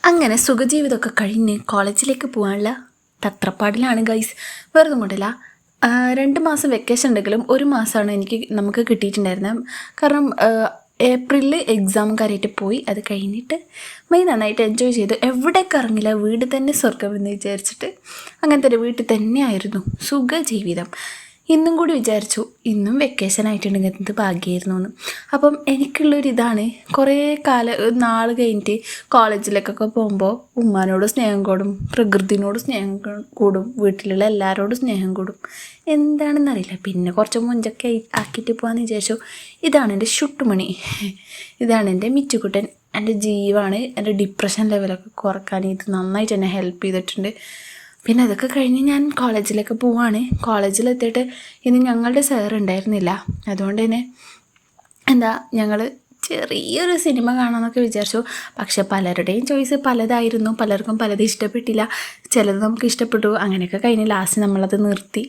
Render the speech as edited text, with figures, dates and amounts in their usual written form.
അങ്ങനെ സുഖജീവിതമൊക്കെ കഴിഞ്ഞ് കോളേജിലേക്ക് പോകാനുള്ള തത്രപ്പാടിലാണ് ഗൈസ്. വെറുതെ കൊണ്ടില്ല. 2 മാസം വെക്കേഷൻ ഉണ്ടെങ്കിലും 1 മാസമാണ് നമുക്ക് കിട്ടിയിട്ടുണ്ടായിരുന്നത്. കാരണം ഏപ്രിലിൽ എക്സാമും കാര്യമായിട്ട് പോയി. അത് കഴിഞ്ഞിട്ട് മെയ് നന്നായിട്ട് എൻജോയ് ചെയ്തു. എവിടേക്ക് ഇറങ്ങില്ല, വീട് തന്നെ സ്വർഗം എന്ന് വിചാരിച്ചിട്ട് അങ്ങനത്തെ ഒരു വീട്ടിൽ തന്നെയായിരുന്നു സുഖജീവിതം. ഇന്നും കൂടി വിചാരിച്ചു ഇന്നും വെക്കേഷൻ ആയിട്ടുണ്ടെങ്കിൽ എന്ത് ഭാഗ്യമായിരുന്നു എന്ന്. അപ്പം എനിക്കുള്ളൊരിതാണ്, കുറേ നാൾ കഴിഞ്ഞിട്ട് കോളേജിലേക്കൊക്കെ പോകുമ്പോൾ ഉമ്മാനോട് സ്നേഹം കൂടും, പ്രകൃതിനോട് സ്നേഹം കൂടും, വീട്ടിലുള്ള എല്ലാവരോടും സ്നേഹം കൂടും. എന്താണെന്നറിയില്ല. പിന്നെ കുറച്ച് മുഞ്ചൊക്കെ ആക്കിയിട്ട് പോകാമെന്ന് വിചാരിച്ചു. ഇതാണ് എൻ്റെ ഷുട്ടുമണി, ഇതാണ് എൻ്റെ മിച്ചുക്കുട്ടൻ, എൻ്റെ ജീവാണ്. എൻ്റെ ഡിപ്രഷൻ ലെവലൊക്കെ കുറക്കാൻ ഇത് നന്നായിട്ട് എന്നെ ഹെൽപ്പ് ചെയ്തിട്ടുണ്ട്. പിന്നെ അതൊക്കെ കഴിഞ്ഞ് ഞാൻ കോളേജിലേക്ക് പോവാണ്. കോളേജിലെത്തിയിട്ട് ഇന്ന് ഞങ്ങളുടെ സാർ ഉണ്ടായിരുന്നില്ല. അതുകൊണ്ട് തന്നെ ഞങ്ങൾ ചെറിയൊരു സിനിമ കാണാമെന്നൊക്കെ വിചാരിച്ചു. പക്ഷെ പലരുടെയും ചോയ്സ് പലതായിരുന്നു, പലർക്കും പലത് ഇഷ്ടപ്പെട്ടില്ല, ചിലത് നമുക്ക് ഇഷ്ടപ്പെട്ടു. അങ്ങനെയൊക്കെ കഴിഞ്ഞ് ലാസ്റ്റ് നമ്മളത് നിർത്തി.